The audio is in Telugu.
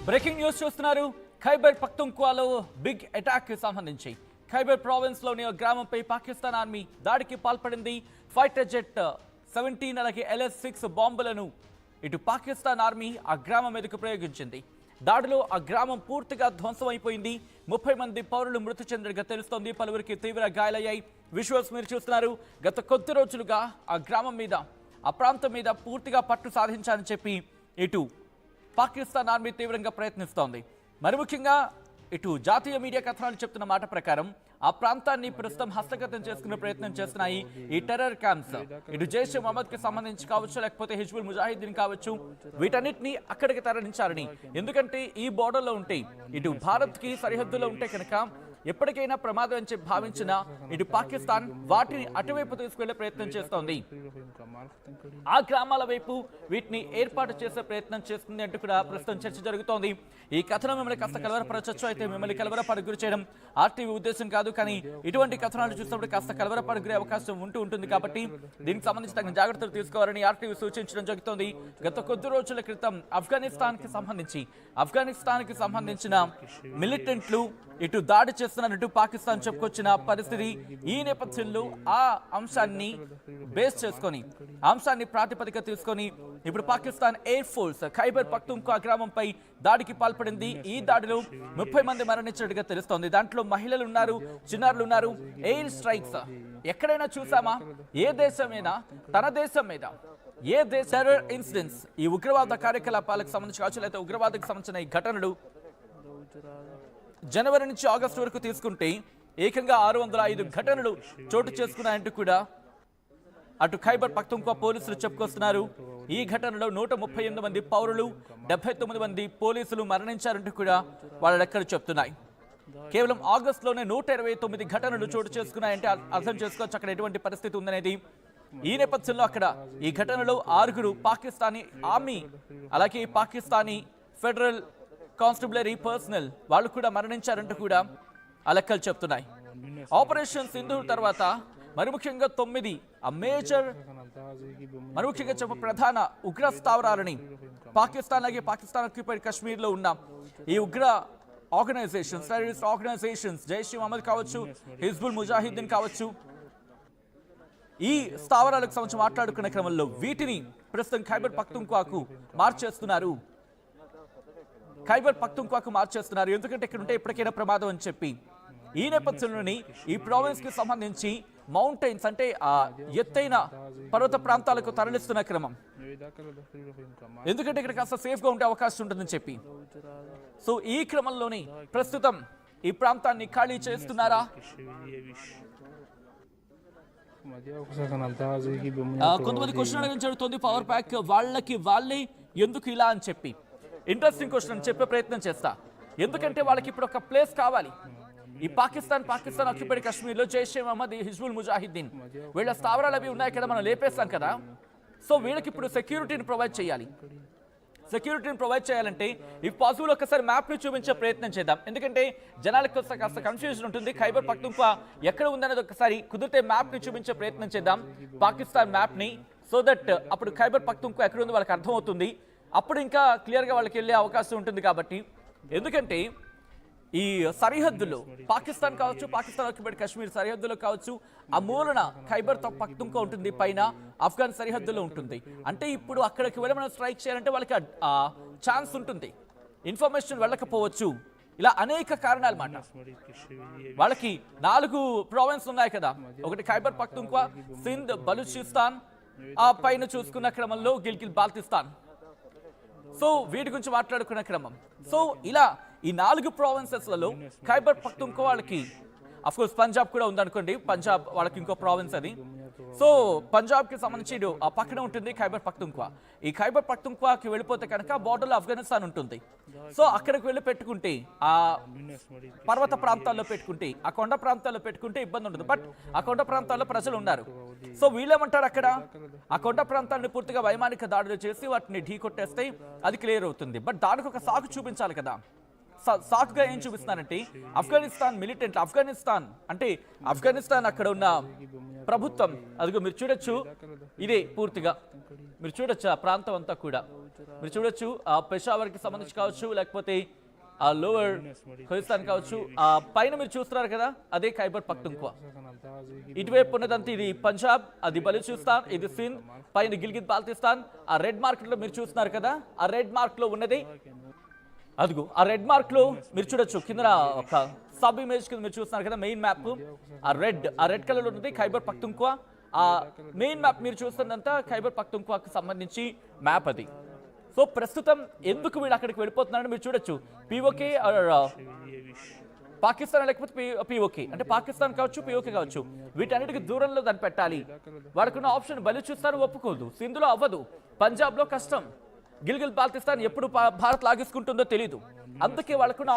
బ్రేకింగ్ న్యూస్ చూస్తున్నారు. ఖైబర్ పఖ్తుంఖ్వాలో బిగ్ అటాక్ కి సంబంధించి ఖైబర్ ప్రావిన్స్ లోని గ్రామంపై పాకిస్తాన్ ఆర్మీ దాడికి పాల్పడింది. ఫైటర్ జెట్ 17 అలాగే LS-6 బాంబులను ఇటు పాకిస్తాన్ ఆర్మీ ఆ గ్రామం మీదకు ప్రయోగించింది. దాడిలో ఆ గ్రామం పూర్తిగా ధ్వంసమైపోయింది. 30 మంది పౌరులు మృతి చెందినట్టుగా తెలుస్తోంది. పలువురికి తీవ్ర గాయాలయ్యాయి. విజువల్స్ మీరు చూస్తున్నారు. గత కొద్ది రోజులుగా ఆ గ్రామం మీద ఆ ప్రాంతం మీద పూర్తిగా పట్టు సాధించాలని చెప్పి ఇటు పాకిస్తాన్ ఆర్మీ తీవ్రంగా ప్రయత్నిస్తోంది. మరి ముఖ్యంగా ఇటు జాతీయ మీడియా కథనాలు చెప్తున్న మాట ప్రకారం ఆ ప్రాంతాన్ని ప్రస్తుతం హస్తగతం చేసుకునే ప్రయత్నం చేస్తున్నాయి ఈ టెర్రర్ క్యాంప్స్. ఇటు జైష్ మహమ్మద్ కి సంబంధించి కావచ్చు, లేకపోతే హిజ్బుల్ ముజాహిద్దీన్ కావచ్చు, వీటన్నిటిని అక్కడికి తరలించాలని. ఎందుకంటే ఈ బోర్డర్లో ఉంటే, ఇటు భారత్ కి సరిహద్దులో ఉంటే కనుక ఎప్పటికైనా ప్రమాదం అని చెప్పి భావించిన ఇటు పాకిస్తాన్ వాటిని అటువైపు తీసుకెళ్లే ప్రయత్నం చేస్తోంది. ఆ గ్రామాల వైపు వీటిని ఏర్పాటు చేసే ప్రయత్నం చేస్తుంది అంటూ కూడా ప్రస్తుతం చర్చ జరుగుతోంది. ఈ కథనం మిమ్మల్ని కాస్త కలవరపరచొచ్చు. అయితే మిమ్మల్ని కలవరపడి గురి చేయడం RTV ఉద్దేశం కాదు, కానీ ఇటువంటి కథనాలు చూసినప్పుడు కాస్త కలవరపడిగే అవకాశం ఉంటుంది. కాబట్టి దీనికి సంబంధించి తగిన జాగ్రత్తలు తీసుకోవాలని RTV సూచించడం జరుగుతోంది. గత కొద్ది రోజుల క్రితం ఆఫ్ఘనిస్తాన్ కి సంబంధించిన మిలిటెంట్లు ఇటు దాడి చేస్తున్నట్టు పాకిస్తాన్ చెప్పుకొచ్చిన పరిస్థితి. ఈ నేపథ్యంలో ఆ అంశాన్ని బేస్ చేసుకొని, అంశాన్ని ప్రాతిపదిక తీసుకొని ఇప్పుడు పాకిస్తాన్ ఎయిర్ ఫోర్స్ ఖైబర్ పఖ్తుంఖ్వా గ్రామంపై దాడికి పాల్పడింది. ఈ దాడిలో 30 మంది మరణించినట్టుగా తెలుస్తోంది. దాంట్లో మహిళలు ఉన్నారు, చిన్నారులు ఉన్నారు. ఎయిర్ స్ట్రైక్స్ ఎక్కడైనా చూసామా? ఏ దేశమైనా తన దేశం మీద ఏ దేశ టెర్రర్ ఇన్సిడెంట్స్, ఈ ఉగ్రవాద కార్యకలాపాలకు సంబంధించి కావచ్చు, లేకపోతే ఉగ్రవాదకు సంబంధించిన ఈ ఘటనలు జనవరి నుంచి ఆగస్టు వరకు తీసుకుంటే ఏకంగా 605 ఘటనలు చోటు చేసుకున్నాయంటూ కూడా అటు ఖైబర్ పఖ్తుంఖ్వా పోలీసులు చెప్పుకొస్తున్నారు. ఈ ఘటనలో 138 మంది పౌరులు, 79 మంది పోలీసులు మరణించారంటూ కూడా వాళ్ళ లెక్కలు చెప్తున్నాయి. కేవలం ఆగస్టులోనే 129 ఘటనలు చోటు చేసుకున్నాయంటే అర్థం చేసుకోవచ్చు అక్కడ ఎటువంటి పరిస్థితి ఉందనేది. ఈ నేపథ్యంలో అక్కడ ఈ ఘటనలో 6 పాకిస్తానీ ఆర్మీ, అలాగే పాకిస్తానీ ఫెడరల్ కాన్స్టబులరీ పర్సనల్ వాళ్ళు కూడా మరణించారంటూ కూడా ఆ లెక్కలు చెప్తున్నాయి. ఆపరేషన్ సింధూర్ తర్వాత మరి ముఖ్యంగా 9 ప్రధాన ఉగ్ర స్థావరాలని పాకిస్తాన్, అలాగే పాకిస్తాన్ ఆక్యుపైడ్ కశ్మీర్లో ఉన్న ఈ ఉగ్ర organisations, terrorist organisations, Jaish Mohammed కావచ్చు, హిజ్బుల్ ముజాహిద్దీన్ కావచ్చు, ఈ స్థావరాలకు సంబంధించి మాట్లాడుకునే క్రమంలో వీటిని ప్రస్తుతం ఖైబర్ పఖ్తుంఖ్వాకు మార్చేస్తున్నారు. ఎందుకంటే ఇక్కడ ఉంటే ఎప్పటికైనా ప్రమాదం అని చెప్పి. ఈ నేపథ్యంలోని ఈ ప్రావిన్స్ కి సంబంధించి మౌంటైన్స్ అంటే ఆ ఎత్తైన పర్వత ప్రాంతాలకు తరలిస్తున్న క్రమం, ఎందుకంటే ఇక్కడ కాస్త సేఫ్ గా ఉండే అవకాశం ఉంటుందని చెప్పి. సో ఈ క్రమంలోని ప్రస్తుతం ఈ ప్రాంతాన్ని ఖాళీ చేస్తున్నారా? కొంతమంది క్వశ్చన్ అడగడం జరుగుతుంది. పవర్ ప్యాక్ వాళ్ళే ఎందుకు ఇలా అని చెప్పి ఇంట్రెస్టింగ్ క్వశ్చన్ చెప్పే ప్రయత్నం చేస్తా. ఎందుకంటే వాళ్ళకి ఇప్పుడు ఒక ప్లేస్ కావాలి. ఈ పాకిస్తాన్ ఆక్యుపైడ్ కశ్మీర్లో జైష్ మహమ్మద్, హిజ్బుల్ ముజాహిద్దీన్ వీళ్ళ స్థావరాలు అవి ఉన్నాయి కదా, మనం లేపేస్తాం కదా. సో వీళ్ళకి ఇప్పుడు సెక్యూరిటీని ప్రొవైడ్ చేయాలి. సెక్యూరిటీని ప్రొవైడ్ చేయాలంటే ఇఫ్ పాసిబుల్ ఒకసారి మ్యాప్ని చూపించే ప్రయత్నం చేద్దాం. ఎందుకంటే జనాలకు కాస్త కన్ఫ్యూజన్ ఉంటుంది. ఖైబర్ పఖ్తుంఖ్వా ఎక్కడ ఉందనేది ఒకసారి కుదిరితే మ్యాప్ని చూపించే ప్రయత్నం చేద్దాం, పాకిస్తాన్ మ్యాప్ని. సో దట్ అప్పుడు ఖైబర్ పఖ్తుంఖ్వా ఎక్కడ ఉంది వాళ్ళకి అర్థమవుతుంది. అప్పుడు ఇంకా క్లియర్గా వాళ్ళకి వెళ్ళే అవకాశం ఉంటుంది. కాబట్టి ఎందుకంటే ఈ సరిహద్దులో పాకిస్తాన్ కావచ్చు, పాకిస్తాన్ ఆక్యుపైడ్ కశ్మీర్ సరిహద్దులో కావచ్చు, ఆ మూలన ఖైబర్ పఖ్తుంఖ్వా ఉంటుంది, పైన ఆఫ్ఘన్ సరిహద్దులో ఉంటుంది. అంటే ఇప్పుడు అక్కడికి వెళ్ళి మనం స్ట్రైక్ చేయాలంటే వాళ్ళకి ఛాన్స్ ఉంటుంది, ఇన్ఫర్మేషన్ వెళ్ళకపోవచ్చు. ఇలా అనేక కారణాలు మాట. వాళ్ళకి 4 ప్రావిన్స్ ఉన్నాయి కదా, ఒకటి ఖైబర్ పఖ్తుంఖ్వా, సింధ్, బలూచిస్తాన్, ఆ పైన చూసుకున్న క్రమంలో గిల్గిట్ బాల్టిస్తాన్. సో వీటి గురించి మాట్లాడుకున్న క్రమం. సో ఇలా ఈ 4 ప్రావిన్సెస్లలో ఖైబర్ పఖ్తుంఖ్వా వాళ్ళకి, అఫ్ కోర్స్ పంజాబ్ కూడా ఉందనుకోండి, పంజాబ్ వాళ్ళకి ఇంకో ప్రావిన్స్ అది. సో పంజాబ్ కి సంబంధించి ఆ పక్కన ఉంటుంది ఖైబర్ పఖ్తుంఖ్వా. ఈ ఖైబర్ పఖ్తుంఖ్వాకి వెళ్ళిపోతే కనుక బార్డర్లో ఆఫ్ఘనిస్తాన్ ఉంటుంది. సో అక్కడికి వెళ్ళి పెట్టుకుంటే, ఆ పర్వత ప్రాంతాల్లో పెట్టుకుంటే, ఆ కొండ ప్రాంతాల్లో పెట్టుకుంటే ఇబ్బంది ఉండదు. బట్ ఆ కొండ ప్రాంతాల్లో ప్రజలు ఉన్నారు. సో వీళ్ళేమంటారు, అక్కడ ఆ కొండ ప్రాంతాన్ని పూర్తిగా వైమానిక దాడులు చేసి వాటిని ఢీ కొట్టేస్తే అది క్లియర్ అవుతుంది. బట్ దానికి ఒక సాకు చూపించాలి కదా. సాకుగా ఏం చూపిస్తున్నారంటే ఆఫ్ఘనిస్తాన్ మిలిటెంట్ ఆఫ్ఘనిస్తాన్ అంటే ఆఫ్ఘనిస్తాన్ అక్కడ ఉన్న ప్రభుత్వం అదిగో మీరు చూడొచ్చు ఇదే పూర్తిగా మీరు చూడొచ్చు ఆ ప్రాంతం అంతా కూడా మీరు చూడొచ్చు ఆ పెషావర్కి సంబంధించి కావచ్చు లేకపోతే ఆ లోవర్ ఖలిస్తాన్ కావచ్చు ఆ పైన మీరు చూస్తున్నారు కదా అదే ఖైబర్ పఖ్తుంఖ్వా ఇటువైపు ఉన్నదంతా ఇది పంజాబ్ అది బలూచిస్తాన్ ఇది సింధ్ పైన గిల్గిత్ బాల్టిస్తాన్ ఆ రెడ్ మార్క్ లో మీరు చూస్తున్నారు కదా ఆ రెడ్ మార్క్ లో ఉన్నది అదిగో ఆ రెడ్ మార్క్ లో మీరు చూడొచ్చు కింద ఒక సబ్ ఇమేజ్ కింద మీరు చూస్తున్నారు కదా మెయిన్ మ్యాప్ ఆ రెడ్ కలర్ లో ఉన్నది ఖైబర్ పఖ్తుంఖ్వా ఆ మెయిన్ మ్యాప్ మీరు చూస్తున్నంతా ఖైబర్ పఖ్తుంఖ్వాకు సంబంధించి మ్యాప్ అది సో ప్రస్తుతం ఎందుకు వీళ్ళు అక్కడికి వెళ్ళిపోతున్నారని మీరు చూడొచ్చు పిఓకే పాకిస్తాన్ లేకపోతే పిఓకే అంటే పాకిస్తాన్ కావచ్చు పిఓకే కావచ్చు వీటన్నిటికి దూరంలో దాన్ని పెట్టాలి వాడుకున్న ఆప్షన్ బలూచిస్తాన్ ఒప్పుకోదు సింధులో అవ్వదు పంజాబ్లో కష్టం గిల్గిల్ బాల్టిస్తాన్ ఎప్పుడు భారత్ లాగేసుకుంటుందో తెలియదు అందుకే వాళ్ళకున్న